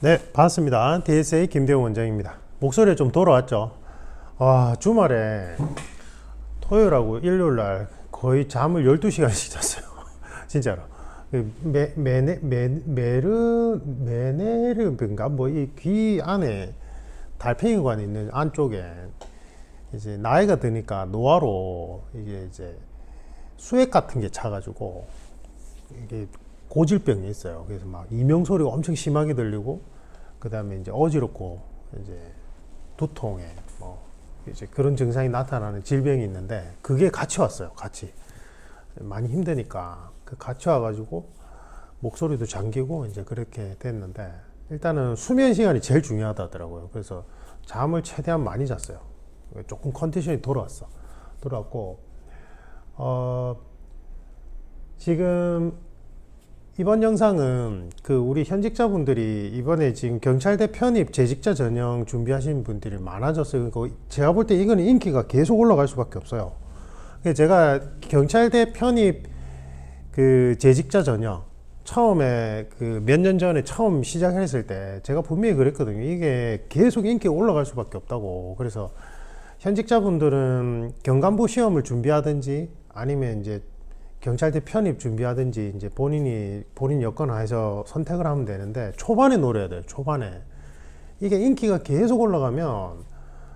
네, 반갑습니다. DSA 김대웅 원장입니다. 목소리 좀 돌아왔죠? 주말에 토요일하고 일요일날 거의 잠을 12시간씩 잤어요. 진짜로. 메네르인가? 뭐 이 귀 안에 달팽이관이 있는 안쪽에 이제 나이가 드니까 노화로 이게 이제 수액 같은 게 차가지고 이게 고질병이 있어요. 그래서 막 이명소리가 엄청 심하게 들리고, 그 다음에 이제 어지럽고, 이제 두통에 뭐 이제 그런 증상이 나타나는 질병이 있는데, 그게 같이 왔어요. 같이 많이 힘드니까 그 같이 와가지고 목소리도 잠기고 이제 그렇게 됐는데, 일단은 수면 시간이 제일 중요하다더라고요. 그래서 잠을 최대한 많이 잤어요. 조금 컨디션이 돌아왔고, 지금 이번 영상은 그 우리 현직자분들이 이번에 지금 경찰대 편입 재직자 전형 준비하시는 분들이 많아졌어요. 제가 볼 때 이거는 인기가 계속 올라갈 수밖에 없어요. 제가 경찰대 편입 그 재직자 전형 처음에 그 몇 년 전에 처음 시작했을 때 제가 분명히 그랬거든요. 이게 계속 인기가 올라갈 수밖에 없다고. 그래서 현직자분들은 경감부 시험을 준비하든지 아니면 이제 경찰대 편입 준비하든지 이제 본인 여건 하에서 선택을 하면 되는데, 초반에 노려야 돼요. 초반에 이게 인기가 계속 올라가면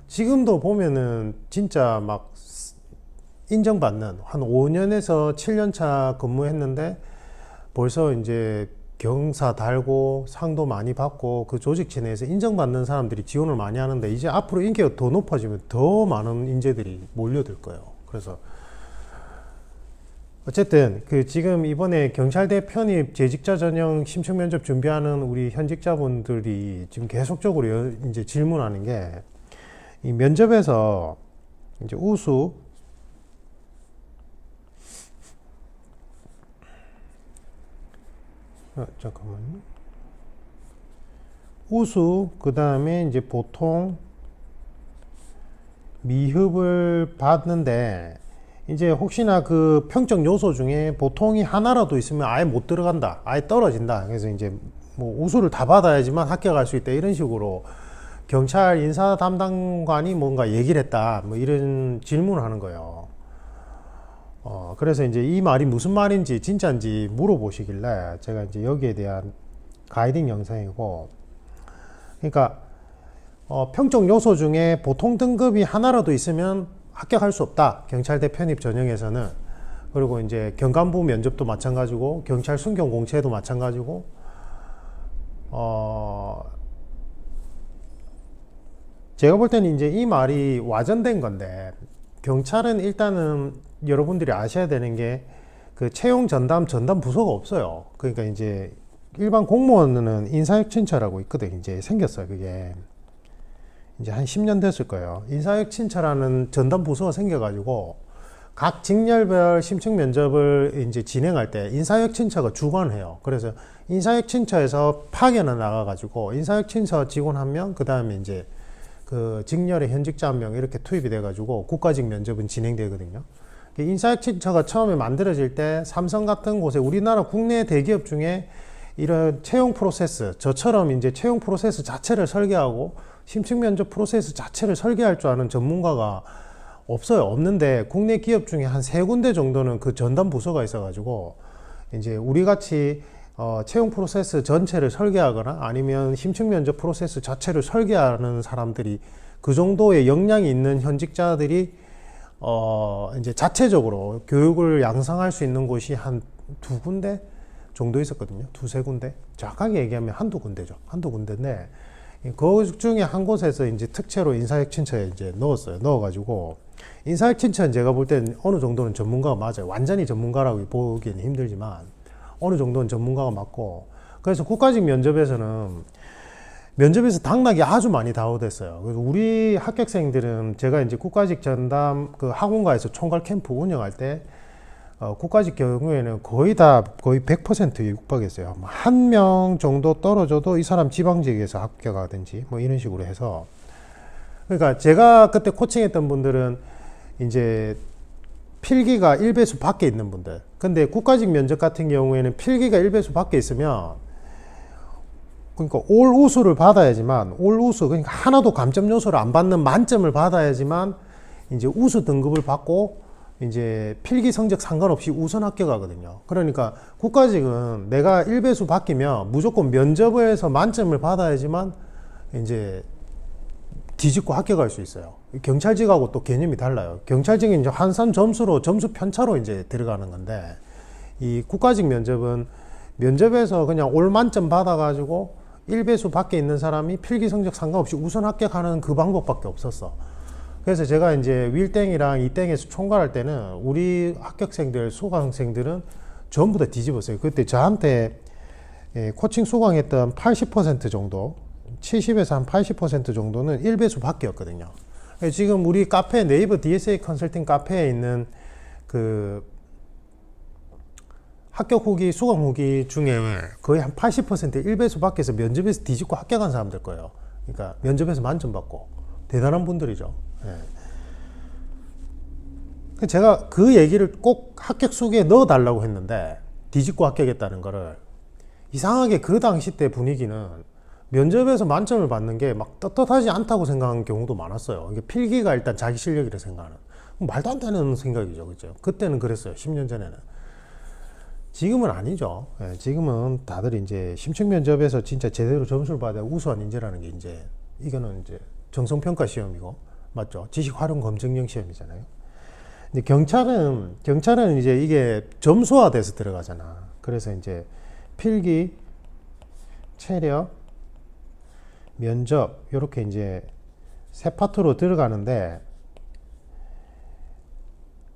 지금도 보면은 진짜 막 인정받는 한 5년에서 7년 차 근무했는데 벌써 이제 경사 달고 상도 많이 받고 그 조직 내에서 인정받는 사람들이 지원을 많이 하는데, 이제 앞으로 인기가 더 높아지면 더 많은 인재들이 몰려들 거예요. 그래서 어쨌든 그 지금 이번에 경찰대 편입 재직자 전형 심층 면접 준비하는 우리 현직자분들이 지금 계속적으로 이제 질문하는 게, 이 면접에서 이제 우수 잠깐만요. 우수, 그 다음에 이제 보통, 미흡을 받는데, 이제 혹시나 그 평적 요소 중에 보통이 하나라도 있으면 아예 못 들어간다, 아예 떨어진다. 그래서 이제 뭐 우수를 다 받아야지만 합격할 수 있다, 이런 식으로 경찰 인사 담당관이 뭔가 얘기를 했다, 뭐 이런 질문을 하는 거예요. 그래서 이제 이 말이 무슨 말인지 진짜인지 물어보시길래 제가 이제 여기에 대한 가이딩 영상이고, 그러니까 평적 요소 중에 보통 등급이 하나라도 있으면 합격할 수 없다, 경찰대 편입 전형에서는. 그리고 이제 경감부 면접도 마찬가지고 경찰 순경 공채도 마찬가지고, 제가 볼 때는 이제 이 말이 와전된 건데, 경찰은 일단은 여러분들이 아셔야 되는 게 그 채용 전담 부서가 없어요. 그러니까 이제 일반 공무원은 인사혁신처라고 있거든. 이제 생겼어요. 그게 이제 한 10년 됐을 거예요. 인사혁신처라는 전담 부서가 생겨가지고 각 직렬별 심층 면접을 이제 진행할 때 인사혁신처가 주관해요. 그래서 인사혁신처에서 파견을 나가가지고 인사혁신처 직원 1명, 그 다음에 이제 그 직렬의 현직자 1명 이렇게 투입이 돼가지고 국가직 면접은 진행되거든요. 인사혁신처가 처음에 만들어질 때 삼성 같은 곳에, 우리나라 국내 대기업 중에 이런 채용 프로세스, 저처럼 이제 채용 프로세스 자체를 설계하고 심층 면접 프로세스 자체를 설계할 줄 아는 전문가가 없어요. 없는데 국내 기업 중에 한 3군데 정도는 그 전담 부서가 있어가지고 이제 우리 같이 채용 프로세스 전체를 설계하거나 아니면 심층 면접 프로세스 자체를 설계하는 사람들이, 그 정도의 역량이 있는 현직자들이 이제 자체적으로 교육을 양성할 수 있는 곳이 한 2군데 정도 있었거든요. 2-3군데. 정확하게 얘기하면 한두 군데죠. 한두 군데인데, 그 중에 한 곳에서 이제 특채로 인사혁신처에 이제 넣어가지고, 인사혁신처는 제가 볼 때는 어느 정도는 전문가가 맞아요. 완전히 전문가라고 보기에는 힘들지만, 어느 정도는 전문가가 맞고, 그래서 국가직 면접에서는 면접에서 당락이 아주 많이 다운됐어요. 그래서 우리 합격생들은, 제가 이제 국가직 전담 그 학원가에서 총괄 캠프 운영할 때 국가직 경우에는 거의 100%에 육박했어요. 한 명 정도 떨어져도 이 사람 지방직에서 합격하든지 뭐 이런 식으로 해서. 그러니까 제가 그때 코칭했던 분들은 이제 필기가 1배수 밖에 있는 분들. 근데 국가직 면접 같은 경우에는 필기가 1배수 밖에 있으면 그러니까 올 우수를 받아야지만, 올 우수, 그러니까 하나도 감점 요소를 안 받는 만점을 받아야지만 이제 우수 등급을 받고 이제 필기 성적 상관없이 우선 합격하거든요. 그러니까 국가직은 내가 1배수 바뀌면 무조건 면접에서 만점을 받아야지만 이제 뒤집고 합격할 수 있어요. 경찰직하고 또 개념이 달라요. 경찰직은 이제 환산 점수로, 점수 편차로 이제 들어가는 건데, 이 국가직 면접은 면접에서 그냥 올 만점 받아가지고 1배수 밖에 있는 사람이 필기 성적 상관없이 우선 합격하는 그 방법밖에 없었어. 그래서 제가 이제 윌땡이랑 이땡에서 총괄할 때는 우리 합격생들, 수강생들은 전부 다 뒤집었어요. 그때 저한테 코칭 수강했던 80% 정도, 70에서 한 80% 정도는 1배수 밖이었거든요. 지금 우리 카페, 네이버 DSA 컨설팅 카페에 있는 그 합격 후기, 수강 후기 중에 거의 한 80% 1배수 밖에서 면접에서 뒤집고 합격한 사람들 거예요. 그러니까 면접에서 만점 받고 대단한 분들이죠. 예. 제가 그 얘기를 꼭 합격 수기에 넣어 달라고 했는데, 뒤집고 합격했다는 거를, 이상하게 그 당시 때 분위기는 면접에서 만점을 받는 게 막 떳떳하지 않다고 생각하는 경우도 많았어요. 이게 필기가 일단 자기 실력이라 생각하는, 말도 안 되는 생각이죠. 그죠? 그때는 그랬어요. 10년 전에는. 지금은 아니죠. 예, 지금은 다들 이제 심층 면접에서 진짜 제대로 점수를 받아야 우수한 인재라는 게 이제, 이거는 이제 정성평가 시험이고, 맞죠? 지식 활용 검증형 시험이잖아요. 근데 경찰은 이제 이게 점수화돼서 들어가잖아. 그래서 이제 필기, 체력, 면접, 이렇게 이제 세 파트로 들어가는데,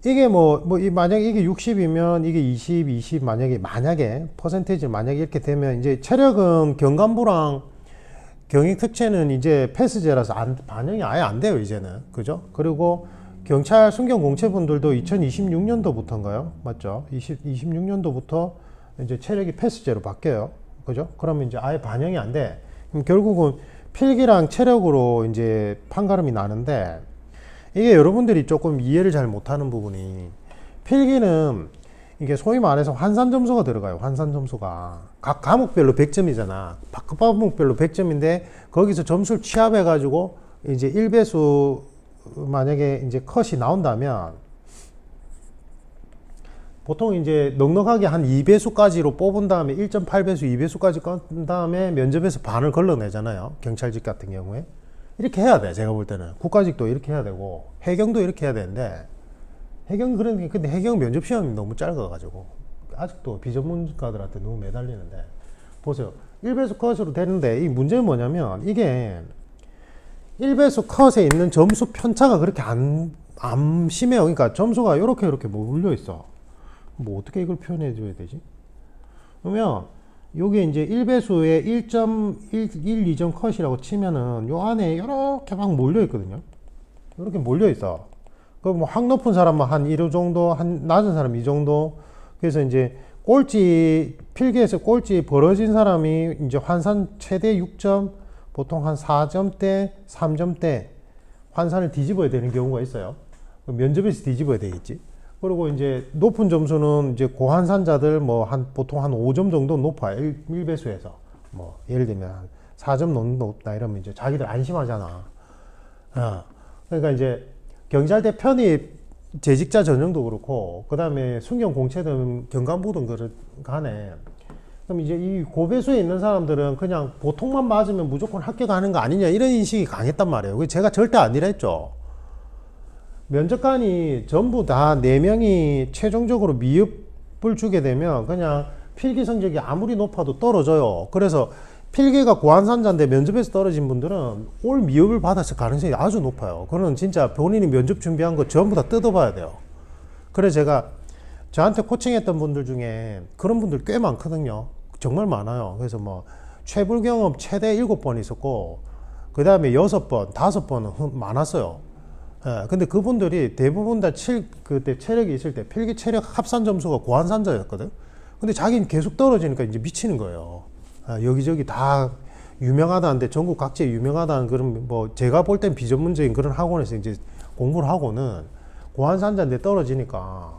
이게 만약에 이게 60이면 이게 20, 만약에 퍼센테이지 만약에 이렇게 되면, 이제 체력은 경관부랑 경익 특채는 이제 패스제라서 반영이 아예 안 돼요, 이제는. 그죠? 그리고 경찰 순경 공채분들도 2026년도부터인가요? 맞죠? 26년도부터 이제 체력이 패스제로 바뀌어요. 그죠? 그러면 이제 아예 반영이 안 돼. 그럼 결국은 필기랑 체력으로 이제 판가름이 나는데, 이게 여러분들이 조금 이해를 잘 못하는 부분이, 필기는 이게 소위 말해서 환산 점수가 들어가요. 환산 점수가 각 과목별로 100점이잖아. 각 과목별로 100점인데 거기서 점수를 취합해 가지고 이제 1배수 만약에 이제 컷이 나온다면, 보통 이제 넉넉하게 한 2배수까지로 뽑은 다음에 1.8배수, 2배수까지 건 다음에 면접에서 반을 걸러내잖아요. 경찰직 같은 경우에. 이렇게 해야 돼. 제가 볼 때는 국가직도 이렇게 해야 되고 해경도 이렇게 해야 되는데, 해경 그러니까 근데 해경 면접 시험이 너무 짧아가지고 아직도 비전문가들한테 너무 매달리는데, 보세요. 1배수 컷으로 되는데 이 문제는 뭐냐면, 이게 1배수 컷에 있는 점수 편차가 그렇게 안 심해요. 그러니까 점수가 이렇게 몰려 있어. 뭐 어떻게 이걸 표현해 줘야 되지? 그러면 요게 이제 1배수에 1.12점 컷이라고 치면은 요 안에 이렇게 막 몰려 있거든요. 이렇게 몰려 있어. 그 뭐 확 높은 사람은 한 1호 정도, 한 낮은 사람 이 정도. 그래서 이제 꼴찌, 필기에서 꼴찌 벌어진 사람이 이제 환산 최대 6점, 보통 한 4점대, 3점대 환산을 뒤집어야 되는 경우가 있어요. 면접에서 뒤집어야 되겠지. 그리고 이제 높은 점수는 이제 고환산자들 보통 한 5점 정도 높아요. 1배수에서. 뭐 예를 들면 한 4점 높다 이러면 이제 자기들 안심하잖아. 그러니까 이제 경찰대 편입 재직자 전형도 그렇고, 그 다음에 순경 공채든 경관부든 간에, 그럼 이제 이 고배수에 있는 사람들은 그냥 보통만 맞으면 무조건 합격하는 거 아니냐, 이런 인식이 강했단 말이에요. 제가 절대 아니라 했죠. 면접관이 전부 다 4명이 최종적으로 미흡을 주게 되면 그냥 필기 성적이 아무리 높아도 떨어져요. 그래서 필기가 고환산자인데 면접에서 떨어진 분들은 올 미흡을 받았을 가능성이 아주 높아요. 그거는 진짜 본인이 면접 준비한 거 전부 다 뜯어봐야 돼요. 그래서 제가 저한테 코칭했던 분들 중에 그런 분들 꽤 많거든요. 정말 많아요. 그래서 뭐 최불 경험 최대 7번 있었고, 그 다음에 6번, 5번은 많았어요. 예, 근데 그분들이 대부분 다 그때 체력이 있을 때 필기 체력 합산 점수가 고환산자였거든. 근데 자기는 계속 떨어지니까 이제 미치는 거예요. 여기저기 다 유명하다는데, 전국 각지에 유명하다는 그런, 뭐 제가 볼 땐 비전문적인 그런 학원에서 이제 공부를 하고는 고환산자인데 떨어지니까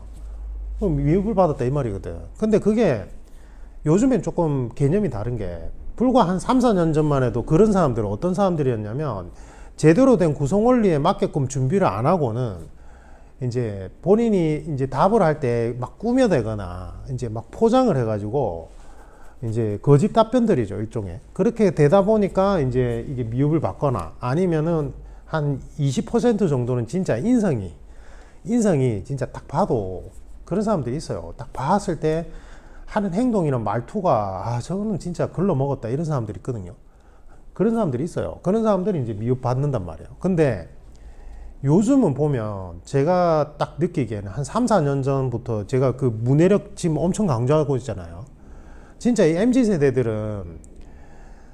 미흡을 받았다 이 말이거든. 근데 그게 요즘엔 조금 개념이 다른 게, 불과 한 3, 4년 전만 해도 그런 사람들은 어떤 사람들이었냐면 제대로 된 구성 원리에 맞게끔 준비를 안 하고는 이제 본인이 이제 답을 할 때 막 꾸며대거나 이제 막 포장을 해가지고 이제 거짓 답변들이죠, 일종의. 그렇게 되다 보니까 이제 이게 미흡을 받거나 아니면은 한 20% 정도는 진짜 인성이 진짜 딱 봐도 그런 사람들이 있어요. 딱 봤을 때 하는 행동이나 말투가 저거는 진짜 글러 먹었다 이런 사람들이 있거든요. 그런 사람들이 있어요. 그런 사람들이 이제 미흡 받는단 말이에요. 근데 요즘은 보면 제가 딱 느끼기에는 한 3, 4년 전부터 제가 그 문해력 지금 엄청 강조하고 있잖아요. 진짜 이 MZ세대들은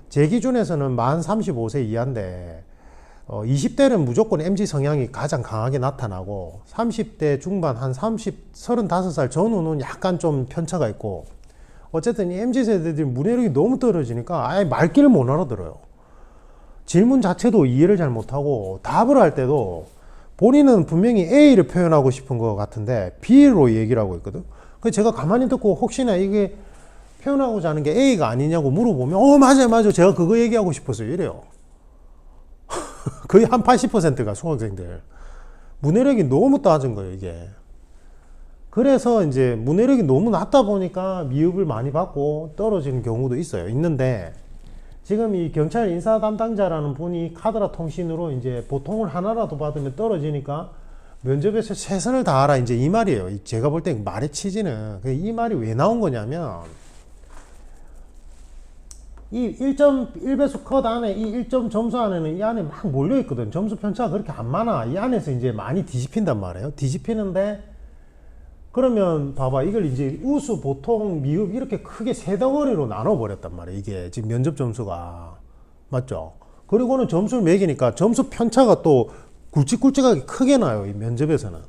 제 기준에서는 만 35세 이하인데 20대는 무조건 MZ 성향이 가장 강하게 나타나고 30대 중반 한 35살 전후는 약간 좀 편차가 있고 어쨌든 이 MZ세대들이 문해력이 너무 떨어지니까 아예 말귀를 못 알아들어요. 질문 자체도 이해를 잘 못하고 답을 할 때도 본인은 분명히 A를 표현하고 싶은 것 같은데 B로 얘기를 하고 있거든. 그래서 제가 가만히 듣고 혹시나 이게 표현하고자 하는 게 A가 아니냐고 물어보면 맞아요 제가 그거 얘기하고 싶었어요 이래요. 거의 한 80%가 수학생들 문해력이 너무 낮은 거예요 이게. 그래서 이제 문해력이 너무 낮다 보니까 미흡을 많이 받고 떨어지는 경우도 있는데 지금 이 경찰 인사 담당자라는 분이 카드라 통신으로 이제 보통을 하나라도 받으면 떨어지니까 면접에서 최선을 다하라 이제 이 말이에요. 제가 볼 때 말의 취지는 이 말이 왜 나온 거냐면 이 1.1배수 컷 안에 이 1점 점수 안에는 이 안에 막 몰려 있거든. 점수 편차가 그렇게 안 많아. 이 안에서 이제 많이 뒤집힌단 말이에요. 뒤집히는데 그러면 봐봐 이걸 이제 우수, 보통, 미흡 이렇게 크게 세 덩어리로 나눠 버렸단 말이에요. 이게 지금 면접 점수가 맞죠? 그리고는 점수를 매기니까 점수 편차가 또 굵직굵직하게 크게 나요. 이 면접에서는.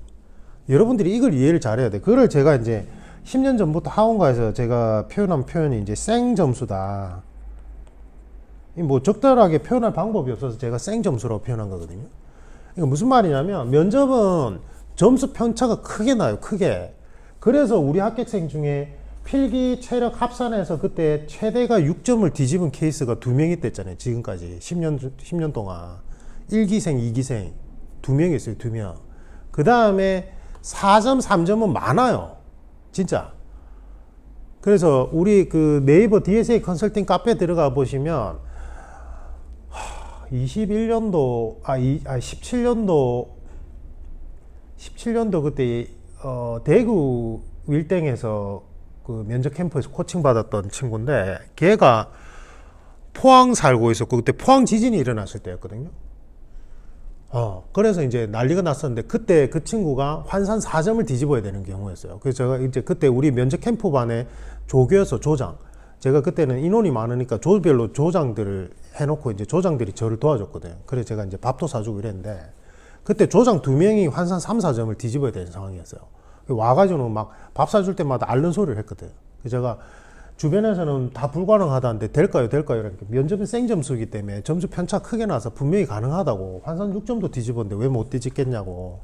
여러분들이 이걸 이해를 잘해야 돼. 그걸 제가 이제 10년 전부터 학원가에서 제가 표현한 표현이 이제 생 점수다. 뭐 적절하게 표현할 방법이 없어서 제가 생 점수라고 표현한 거거든요. 이거 무슨 말이냐면 면접은 점수 편차가 크게 나요. 크게. 그래서 우리 합격생 중에 필기 체력 합산해서 그때 최대가 6점을 뒤집은 케이스가 2명이 됐잖아요. 지금까지 10년 동안 1기생, 2기생 2명이 있어요. 2명. 그 다음에 4점, 3점은 많아요. 진짜. 그래서 우리 그 네이버 DSA 컨설팅 카페 들어가 보시면 17년도 그때 대구 윌땡에서 그 면접 캠프에서 코칭 받았던 친구인데 걔가 포항 살고 있었고 그때 포항 지진이 일어났을 때였거든요. 그래서 이제 난리가 났었는데 그때 그 친구가 환산 4점을 뒤집어야 되는 경우였어요. 그래서 제가 이제 그때 우리 면접 캠프반에 조교여서 조장. 제가 그때는 인원이 많으니까 조별로 조장들을 해놓고 이제 조장들이 저를 도와줬거든요. 그래서 제가 이제 밥도 사주고 이랬는데 그때 조장 2명이 환산 3, 4점을 뒤집어야 되는 상황이었어요. 와가지고는 막 밥 사줄 때마다 앓는 소리를 했거든. 그래서 제가 주변에서는 다 불가능하다는데 될까요? 이렇게 면접은 생점수이기 때문에 점수 편차 크게 나서 분명히 가능하다고 환산 6점도 뒤집었는데 왜 못 뒤집겠냐고.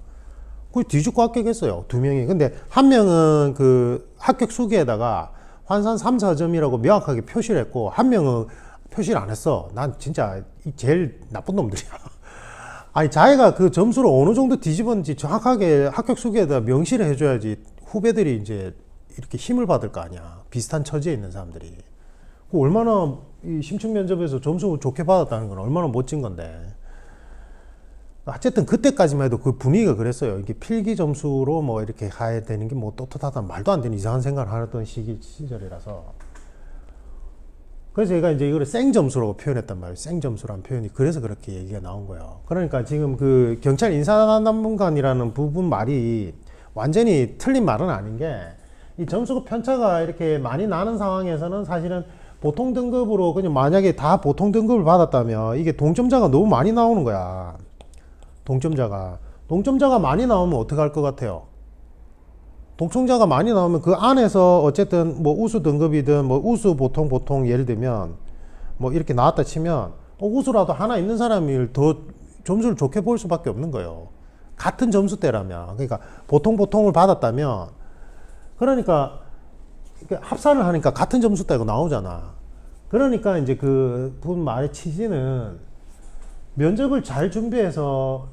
그 뒤집고 합격했어요. 2명이. 근데 한 명은 그 합격 수기에다가 환산 3, 4점이라고 명확하게 표시를 했고 한 명은 표시를 안 했어. 난 진짜 제일 나쁜 놈들이야. 아니 자기가 그 점수를 어느 정도 뒤집었는지 정확하게 합격 수기에다 명시를 해줘야지 후배들이 이제 이렇게 힘을 받을 거 아니야. 비슷한 처지에 있는 사람들이. 얼마나 이 심층 면접에서 점수 좋게 받았다는 건 얼마나 멋진 건데. 어쨌든 그때까지만 해도 그 분위기가 그랬어요. 이게 필기 점수로 뭐 이렇게 가야 되는 게 뭐 떳떳하다 말도 안 되는 이상한 생각을 하던 시절이라서. 그래서 제가 이제 이거를 생점수라고 표현했단 말이에요. 생점수라는 표현이. 그래서 그렇게 얘기가 나온 거예요. 그러니까 지금 그 경찰 인사담당관이라는 부분 말이 완전히 틀린 말은 아닌 게 이 점수 편차가 이렇게 많이 나는 상황에서는 사실은 보통 등급으로 그냥 만약에 다 보통 등급을 받았다면 이게 동점자가 너무 많이 나오는 거야. 동점자가 많이 나오면 어떻게 할 것 같아요? 동점자가 많이 나오면 그 안에서 어쨌든 뭐 우수 등급이든 뭐 우수 보통 예를 들면 뭐 이렇게 나왔다 치면 우수라도 하나 있는 사람이 더 점수를 좋게 볼 수밖에 없는 거예요. 같은 점수대라면. 그러니까 보통을 받았다면 그러니까 합산을 하니까 같은 점수대가 나오잖아. 그러니까 이제 그 분 말의 취지는 면접을 잘 준비해서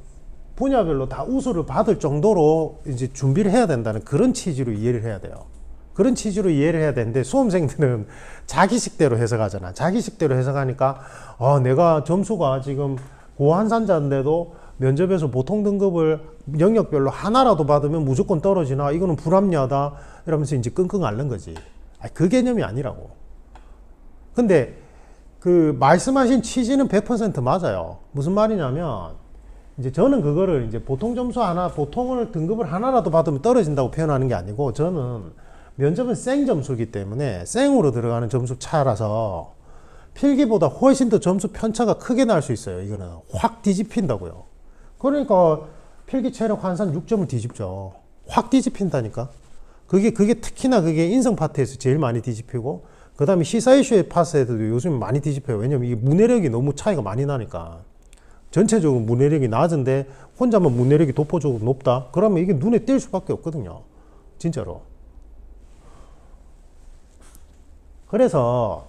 분야별로 다 우수를 받을 정도로 이제 준비를 해야 된다는 그런 취지로 이해를 해야 돼요. 그런 취지로 이해를 해야 되는데 수험생들은 자기식대로 해석하잖아. 자기식대로 해석하니까 내가 점수가 지금 고환산자인데도 면접에서 보통 등급을 영역별로 하나라도 받으면 무조건 떨어지나 이거는 불합리하다 이러면서 이제 끙끙 앓는 거지. 그 개념이 아니라고. 근데 그 말씀하신 취지는 100% 맞아요. 무슨 말이냐면 이제 저는 그거를 이제 보통 점수 하나, 보통을 등급을 하나라도 받으면 떨어진다고 표현하는 게 아니고, 저는 면접은 생 점수이기 때문에 생으로 들어가는 점수 차라서 필기보다 훨씬 더 점수 편차가 크게 날 수 있어요. 이거는 확 뒤집힌다고요. 그러니까 필기 체력 환산 6점을 뒤집죠. 확 뒤집힌다니까. 그게 특히나 그게 인성 파트에서 제일 많이 뒤집히고, 그 다음에 시사 이슈의 파트에서도 요즘 많이 뒤집혀요. 왜냐면 이게 문해력이 너무 차이가 많이 나니까. 전체적으로 문해력이 낮은데 혼자만 문해력이 도포적으로 높다? 그러면 이게 눈에 띌 수밖에 없거든요. 진짜로. 그래서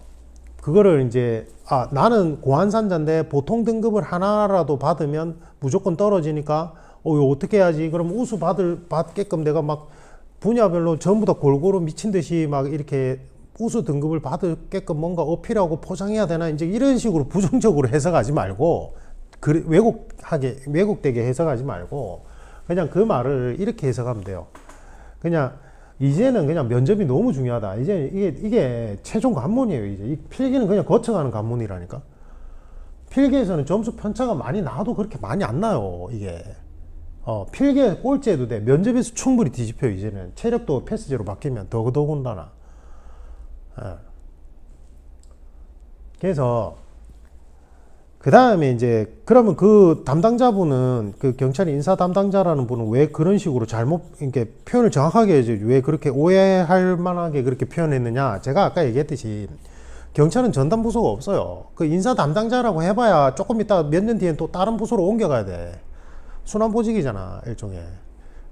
그거를 이제 나는 고환산자인데 보통 등급을 하나라도 받으면 무조건 떨어지니까 이거 어떻게 해야지? 그럼 우수 받게끔 내가 막 분야별로 전부 다 골고루 미친 듯이 막 이렇게 우수 등급을 받게끔 뭔가 어필하고 포장해야 되나? 이제 이런 식으로 부정적으로 해석하지 말고, 왜곡되게 해석하지 말고, 그냥 그 말을 이렇게 해석하면 돼요. 그냥 이제는 그냥 면접이 너무 중요하다. 이제 이게 최종 관문이에요. 이제 이 필기는 그냥 거쳐가는 관문이라니까. 필기에서는 점수 편차가 많이 나도 그렇게 많이 안 나요. 이게 필기에 꼴찌해도 돼. 면접에서 충분히 뒤집혀요. 이제는 체력도 패스제로 바뀌면 더더군다나. 그래서 그 다음에 이제 그러면 그 담당자분은, 그 경찰 인사 담당자라는 분은 왜 그런 식으로 잘못 이렇게 표현을 정확하게 해야지, 왜 그렇게 오해할 만하게 그렇게 표현했느냐? 제가 아까 얘기했듯이 경찰은 전담 부서가 없어요. 그 인사 담당자라고 해봐야 조금 있다 몇 년 뒤엔 또 다른 부서로 옮겨가야 돼. 순환보직이잖아, 일종의.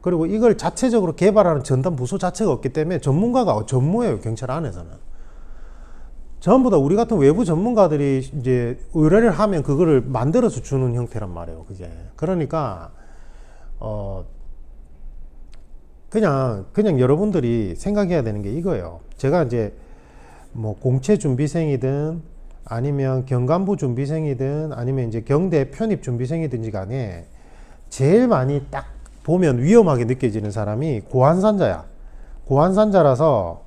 그리고 이걸 자체적으로 개발하는 전담 부서 자체가 없기 때문에 전문가가 전무해요, 경찰 안에서는. 전부 다 우리 같은 외부 전문가들이 이제 의뢰를 하면 그거를 만들어서 주는 형태란 말이에요, 그게. 그러니까 그냥 여러분들이 생각해야 되는 게 이거예요. 제가 이제 뭐 공채 준비생이든 아니면 경간부 준비생이든 아니면 이제 경대 편입 준비생이든지 간에 제일 많이 딱 보면 위험하게 느껴지는 사람이 고환산자야. 고환산자라서,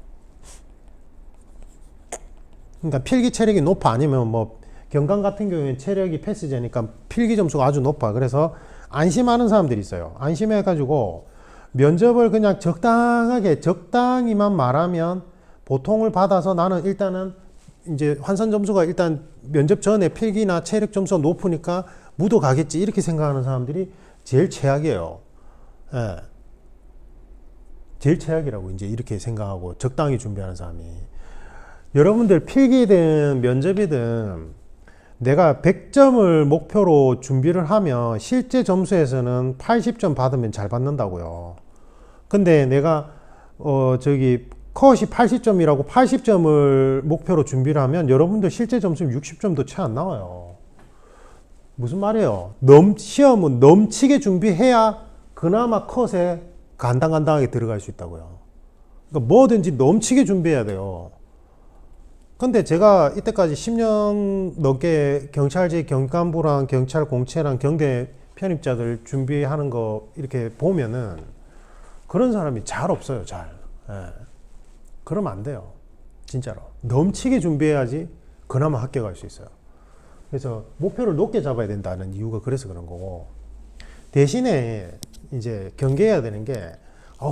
그러니까 필기 체력이 높아. 아니면 뭐 경강 같은 경우에는 체력이 패스제니까 필기 점수가 아주 높아. 그래서 안심하는 사람들이 있어요. 안심해가지고 면접을 그냥 적당히만 말하면 보통을 받아서 나는 일단은 이제 환산 점수가 일단 면접 전에 필기나 체력 점수가 높으니까 묻어가겠지, 이렇게 생각하는 사람들이 제일 최악이에요. 예. 제일 최악이라고 이제 이렇게 생각하고 적당히 준비하는 사람이. 여러분들 필기든 면접이든 내가 100점을 목표로 준비를 하면 실제 점수에서는 80점 받으면 잘 받는다고요. 근데 내가 컷이 80점이라고 80점을 목표로 준비를 하면 여러분들 실제 점수는 60점도 채 안 나와요. 무슨 말이에요? 시험은 넘치게 준비해야 그나마 컷에 간당간당하게 들어갈 수 있다고요. 그러니까 뭐든지 넘치게 준비해야 돼요. 근데 제가 이때까지 10년 넘게 경찰직 경감부랑 경찰 공채랑 경대 편입자들 준비하는 거 이렇게 보면은 그런 사람이 잘 없어요, 잘. 예. 그러면 안 돼요. 진짜로. 넘치게 준비해야지 그나마 합격할 수 있어요. 그래서 목표를 높게 잡아야 된다는 이유가 그래서 그런 거고, 대신에 이제 경계해야 되는 게,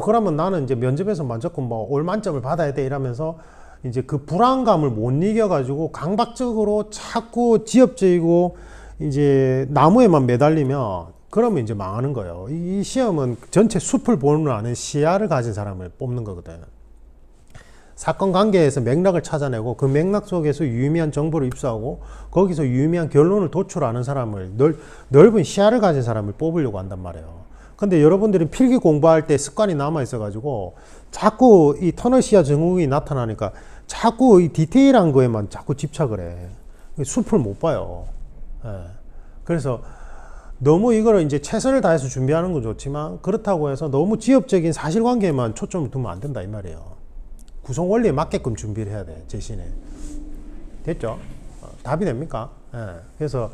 그러면 나는 이제 면접에서 무조건 뭐 올 만점을 받아야 돼 이러면서 이제 그 불안감을 못 이겨가지고 강박적으로 자꾸 지엽적이고 이제 나무에만 매달리면, 그러면 이제 망하는 거예요. 이 시험은 전체 숲을 보는 안에 시야를 가진 사람을 뽑는 거거든. 사건 관계에서 맥락을 찾아내고 그 맥락 속에서 유의미한 정보를 입수하고 거기서 유의미한 결론을 도출하는 사람을, 넓은 시야를 가진 사람을 뽑으려고 한단 말이에요. 근데 여러분들이 필기 공부할 때 습관이 남아 있어 가지고 자꾸 이 터널 시야 증후군이 나타나니까 자꾸 이 디테일한 거에만 자꾸 집착을 해. 숲을 못 봐요. 예. 그래서 너무 이거를 이제 최선을 다해서 준비하는 건 좋지만 그렇다고 해서 너무 지엽적인 사실관계에만 초점을 두면 안 된다 이 말이에요. 구성 원리에 맞게끔 준비를 해야 돼. 대신에. 됐죠? 답이 됩니까? 예. 그래서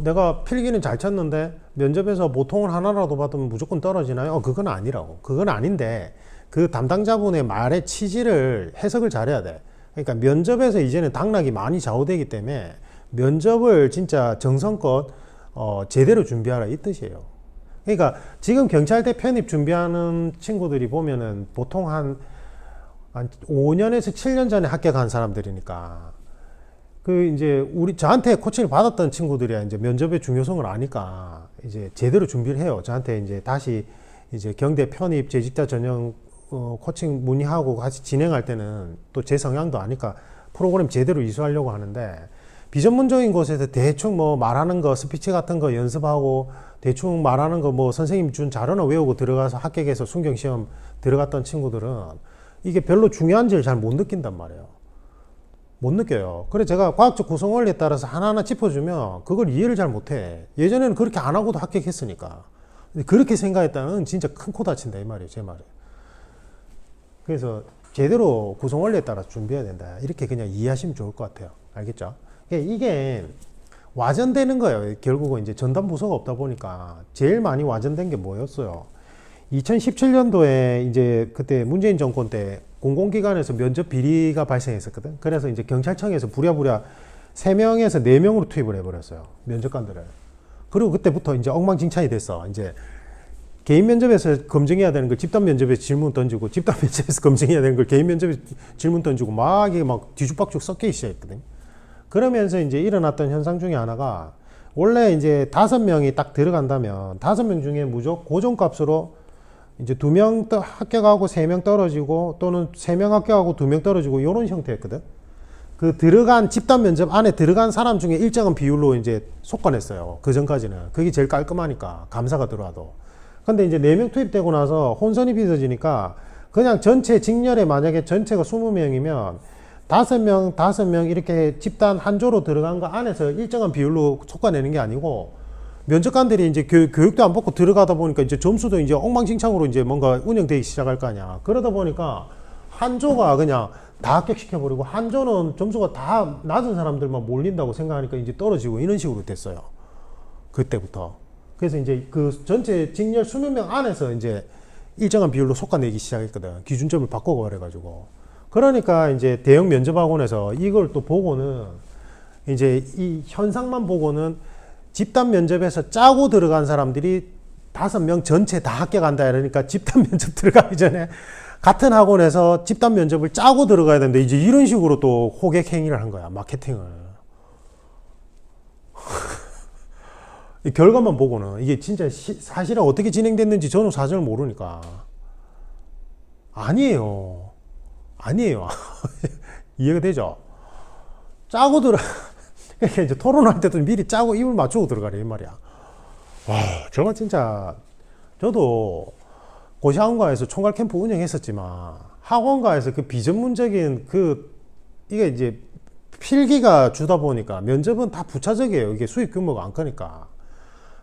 내가 필기는 잘 쳤는데 면접에서 모통을 하나라도 받으면 무조건 떨어지나요? 그건 아니라고. 그건 아닌데 그 담당자분의 말의 취지를 해석을 잘해야 돼. 그러니까 면접에서 이제는 당락이 많이 좌우되기 때문에 면접을 진짜 정성껏 제대로 준비하라 이 뜻이에요. 그러니까 지금 경찰대 편입 준비하는 친구들이 보면은 보통 한 5년에서 7년 전에 합격한 사람들이니까 그 이제 저한테 코칭을 받았던 친구들이 이제 면접의 중요성을 아니까 이제 제대로 준비를 해요. 저한테 이제 다시 이제 경대 편입 재직자 전형 코칭 문의하고 같이 진행할 때는 또 제 성향도 아니까 프로그램 제대로 이수하려고 하는데 비전문적인 곳에서 대충 뭐 말하는 거 스피치 같은 거 연습하고 대충 말하는 거 뭐 선생님이 준 자료나 외우고 들어가서 합격해서 순경시험 들어갔던 친구들은 이게 별로 중요한지를 잘 못 느낀단 말이에요. 못 느껴요. 그래 제가 과학적 구성 원리에 따라서 하나하나 짚어주면 그걸 이해를 잘 못해. 예전에는 그렇게 안 하고도 합격했으니까. 그렇게 생각했다는 진짜 큰 코 다친다 이 말이에요. 제 말에. 그래서 제대로 구성 원리에 따라서 준비해야 된다. 이렇게 그냥 이해하시면 좋을 것 같아요. 알겠죠? 이게 와전되는 거예요. 결국은 이제 전담 부서가 없다 보니까 제일 많이 와전된 게 뭐였어요? 2017년도에 이제 그때 문재인 정권 때 공공기관에서 면접 비리가 발생했었거든. 그래서 이제 경찰청에서 부랴부랴 3명에서 4명으로 투입을 해버렸어요. 면접관들을. 그리고 그때부터 이제 엉망진창이 됐어. 이제 개인 면접에서 검증해야 되는 걸 집단 면접에서 질문 던지고 집단 면접에서 검증해야 되는 걸 개인 면접에서 질문 던지고 막 이게 막 뒤죽박죽 섞이기 시작했거든. 그러면서 이제 일어났던 현상 중에 하나가 원래 이제 5명이 딱 들어간다면 5명 중에 무조건 고정값으로 이제 2명 합격하고 3명 떨어지고 또는 3명 합격하고 2명 떨어지고 이런 형태였거든. 그 들어간 집단 면접 안에 들어간 사람 중에 일정한 비율로 이제 속관했어요. 그 전까지는. 그게 제일 깔끔하니까 감사가 들어와도. 근데 이제 4명 투입되고 나서 혼선이 빚어지니까 그냥 전체 직렬에 만약에 전체가 20명이면 5명 이렇게 집단 한 조로 들어간 거 안에서 일정한 비율로 속아내는 게 아니고 면접관들이 이제 교육도 안 받고 들어가다 보니까 이제 점수도 이제 엉망진창으로 이제 뭔가 운영되기 시작할 거 아니야. 그러다 보니까 한 조가 그냥 다 합격시켜버리고 한 조는 점수가 다 낮은 사람들만 몰린다고 생각하니까 이제 떨어지고 이런 식으로 됐어요. 그때부터. 그래서 이제 그 전체 직렬 20명 안에서 이제 일정한 비율로 속아내기 시작했거든. 기준점을 바꿔고 그래가지고. 그러니까 이제 대형 면접학원에서 이걸 또 보고는 이제 이 현상만 보고는 집단 면접에서 짜고 들어간 사람들이 5명 전체 다 합격한다 이러니까 집단 면접 들어가기 전에 같은 학원에서 집단 면접을 짜고 들어가야 되는데 이제 이런 식으로 또 호객 행위를 한 거야. 마케팅을. 이 결과만 보고는 이게 진짜 사실은 어떻게 진행됐는지 저는 사실을 모르니까 아니에요. 이해가 되죠? 짜고 그러니까 이제 토론할 때도 미리 짜고 입을 맞추고 들어가래 이 말이야. 와, 정말 진짜 저도 고시학원가에서 총괄 캠프 운영했었지만 학원가에서 그 비전문적인 이게 이제 필기가 주다 보니까 면접은 다 부차적이에요. 이게 수익 규모가 안 크니까.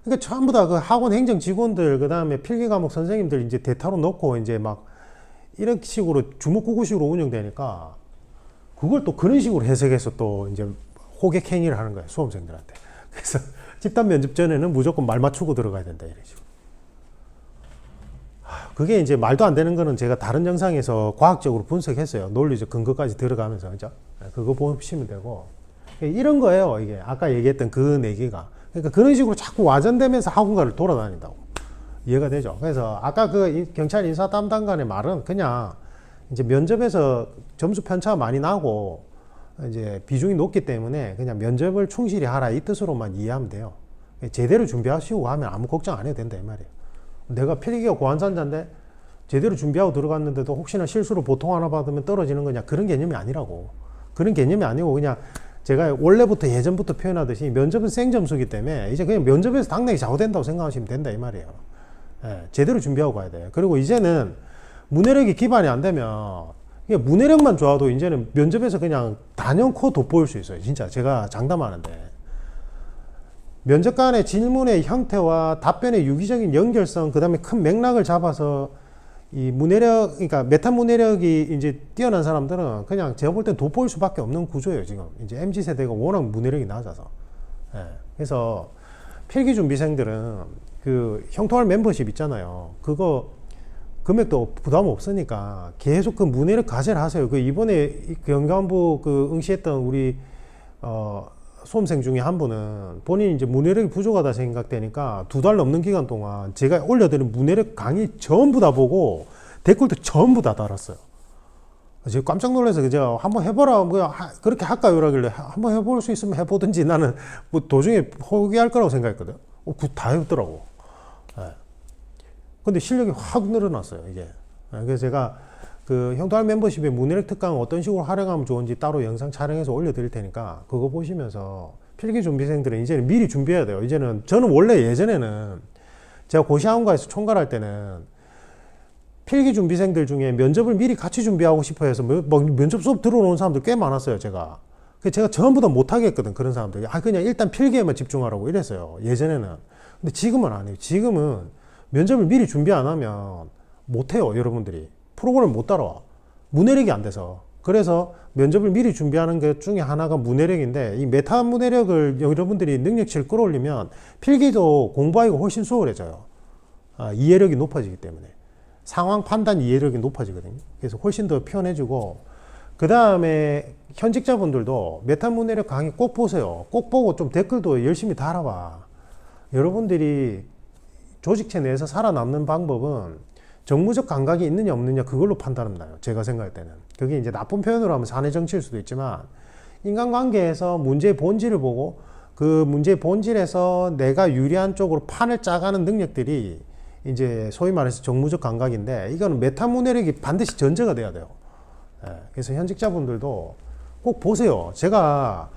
그러니까 전부 다 그 학원 행정 직원들, 그 다음에 필기 과목 선생님들 이제 대타로 놓고 이제 막 이런 식으로 주먹구구식으로 운영되니까 그걸 또 그런 식으로 해석해서 또 이제 호객 행위를 하는 거예요. 수험생들한테. 그래서 집단 면접 전에는 무조건 말 맞추고 들어가야 된다. 이런 식으로. 그게 이제 말도 안 되는 거는 제가 다른 영상에서 과학적으로 분석했어요. 논리적 근거까지 들어가면서. 그죠? 그거 보시면 되고. 이런 거예요. 이게 아까 얘기했던 그 4개가. 그러니까 그런 식으로 자꾸 와전되면서 학원가를 돌아다닌다고. 이해가 되죠? 그래서 아까 그 경찰 인사 담당관의 말은 그냥 이제 면접에서 점수 편차가 많이 나고 이제 비중이 높기 때문에 그냥 면접을 충실히 하라 이 뜻으로만 이해하면 돼요. 제대로 준비하시고 하면 아무 걱정 안 해도 된다 이 말이에요. 내가 필기가 고한산자인데 제대로 준비하고 들어갔는데도 혹시나 실수로 보통 하나 받으면 떨어지는 거냐 그런 개념이 아니라고. 그런 개념이 아니고 그냥 제가 원래부터 예전부터 표현하듯이 면접은 생점수기 때문에 이제 그냥 면접에서 당락이 좌우된다고 생각하시면 된다 이 말이에요. 제대로 준비하고 가야 돼요. 그리고 이제는 문해력이 기반이 안 되면 그러니까 문해력만 좋아도 이제는 면접에서 그냥 단연코 돋보일 수 있어요. 진짜 제가 장담하는데. 면접관의 질문의 형태와 답변의 유기적인 연결성, 그 다음에 큰 맥락을 잡아서 이 문해력, 그러니까 메타 문해력이 이제 뛰어난 사람들은 그냥 제가 볼 땐 돋보일 수밖에 없는 구조예요. 지금 이제 MZ 세대가 워낙 문해력이 낮아서. 예. 그래서 필기 준비생들은 그 형통할 멤버십 있잖아요. 그거 금액도 부담 없으니까 계속 그 문해력 과제를 하세요. 그 이번에 경감부 그 응시했던 우리 수험생 중에 한 분은 본인이 이제 문해력이 부족하다 생각되니까 2달 넘는 기간 동안 제가 올려드린 문해력 강의 전부 다 보고 댓글도 전부 다 달았어요. 제가 깜짝 놀라서 제가 한번 해보라, 뭐 그렇게 할까요? 라길래 한번 해볼 수 있으면 해보든지, 나는 뭐 도중에 포기할 거라고 생각했거든. 다 해보더라고. 예. 근데 실력이 확 늘어났어요, 이게. 예. 그래서 제가 그 형도할 멤버십의 문해력 특강 어떤 식으로 활용하면 좋은지 따로 영상 촬영해서 올려드릴 테니까 그거 보시면서 필기 준비생들은 이제는 미리 준비해야 돼요. 이제는 저는 원래 예전에는 제가 고시학원가에서 총괄할 때는 필기 준비생들 중에 면접을 미리 같이 준비하고 싶어 해서 면접 수업 들어오는 사람들 꽤 많았어요, 제가. 그래서 제가 전부 다 못하게 했거든, 그런 사람들. 그냥 일단 필기에만 집중하라고 이랬어요, 예전에는. 근데 지금은 아니에요. 지금은 면접을 미리 준비 안 하면 못해요, 여러분들이. 프로그램 못 따라와. 문해력이 안 돼서. 그래서 면접을 미리 준비하는 것 중에 하나가 문해력인데, 이 메타 문해력을 여러분들이 능력치를 끌어올리면 필기도 공부하기가 훨씬 수월해져요. 이해력이 높아지기 때문에. 상황 판단 이해력이 높아지거든요. 그래서 훨씬 더 편해지고, 그 다음에 현직자분들도 메타 문해력 강의 꼭 보세요. 꼭 보고 좀 댓글도 열심히 달아봐. 여러분들이 조직체 내에서 살아남는 방법은 정무적 감각이 있느냐 없느냐 그걸로 판단은 나요. 제가 생각할 때는. 그게 이제 나쁜 표현으로 하면 사내 정치일 수도 있지만, 인간관계에서 문제의 본질을 보고 그 문제의 본질에서 내가 유리한 쪽으로 판을 짜가는 능력들이 이제 소위 말해서 정무적 감각인데, 이거는 메타 문해력이 반드시 전제가 돼야 돼요. 예, 그래서 현직자분들도 꼭 보세요. 제가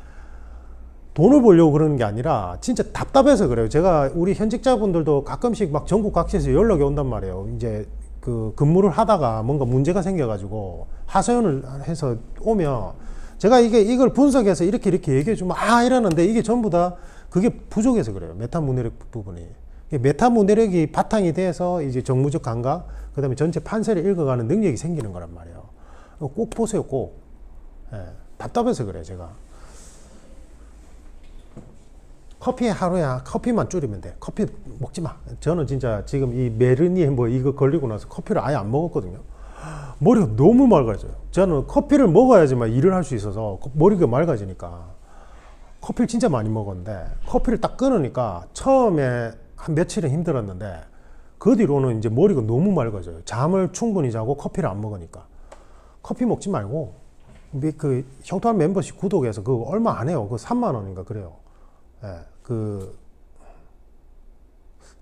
돈을 벌려고 그러는 게 아니라 진짜 답답해서 그래요. 제가 우리 현직자분들도 가끔씩 막 전국 각지에서 연락이 온단 말이에요. 이제 그 근무를 하다가 뭔가 문제가 생겨가지고 하소연을 해서 오면 제가 이걸 분석해서 이렇게 얘기해 주면 이러는데, 이게 전부 다 그게 부족해서 그래요. 메타 문해력 부분이. 메타 문해력이 바탕이 돼서 이제 정무적 감각, 그 다음에 전체 판세를 읽어가는 능력이 생기는 거란 말이에요. 꼭 보세요, 꼭. 예, 답답해서 그래요, 제가. 커피 하루에 커피만 줄이면 돼. 커피 먹지 마. 저는 진짜 지금 이 메르니에 뭐 이거 걸리고 나서 커피를 아예 안 먹었거든요. 머리가 너무 맑아져요. 저는 커피를 먹어야지만 일을 할 수 있어서 머리가 맑아지니까 커피를 진짜 많이 먹었는데, 커피를 딱 끊으니까 처음에 한 며칠은 힘들었는데 그 뒤로는 이제 머리가 너무 맑아져요. 잠을 충분히 자고 커피를 안 먹으니까. 커피 먹지 말고 그 형통한 멤버십 구독해서 그거 얼마 안 해요. 그거 3만 원인가 그래요. 예, 그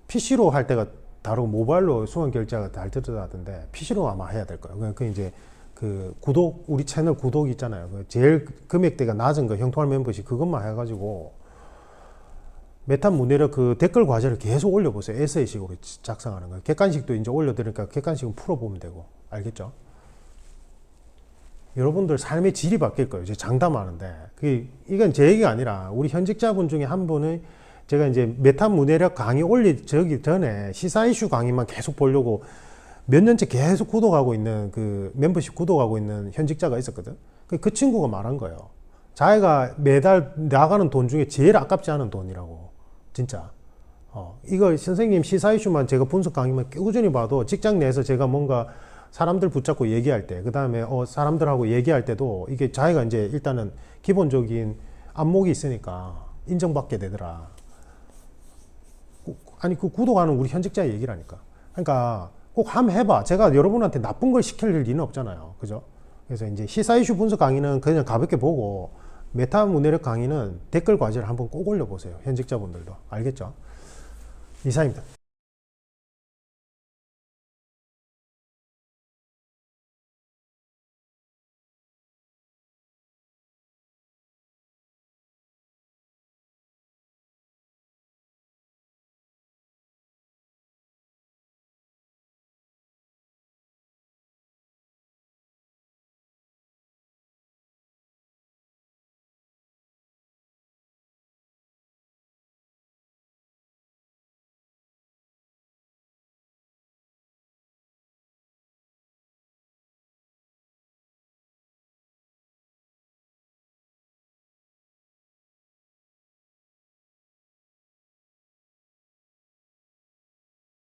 PC로 할 때가 다르고 모바일로 수강 결제가 다르던데 PC로 아마 해야 될 거예요. 그 이제 그 구독, 우리 채널 구독 있잖아요. 그 제일 금액대가 낮은 거 형통할 멤버십 그것만 해가지고 메타 문해력 그 댓글 과제를 계속 올려보세요. 에세이식으로 작성하는 거예요. 객관식도 이제 올려드리니까 객관식은 풀어보면 되고. 알겠죠? 여러분들 삶의 질이 바뀔 거예요. 제가 장담하는데. 이건 제 얘기가 아니라 우리 현직자분 중에 한 분의 제가 이제 메타 문해력 강의 올리기 전에 시사 이슈 강의만 계속 보려고 몇 년째 계속 구독하고 있는 그 멤버십 구독하고 있는 현직자가 있었거든. 그 친구가 말한 거예요. 자기가 매달 나가는 돈 중에 제일 아깝지 않은 돈이라고. 진짜. 이거 선생님 시사 이슈만 제가 분석 강의만 꾸준히 봐도 직장 내에서 제가 뭔가 사람들 붙잡고 얘기할 때, 그 다음에 사람들하고 얘기할 때도 이게 자기가 이제 일단은 기본적인 안목이 있으니까 인정받게 되더라. 아니, 그 구독하는 우리 현직자의 얘기라니까. 그러니까 꼭 한번 해봐. 제가 여러분한테 나쁜 걸 시킬 일은 없잖아요. 그죠? 그래서 이제 시사 이슈 분석 강의는 그냥 가볍게 보고, 메타 문해력 강의는 댓글 과제를 한번 꼭 올려보세요. 현직자분들도. 알겠죠? 이상입니다.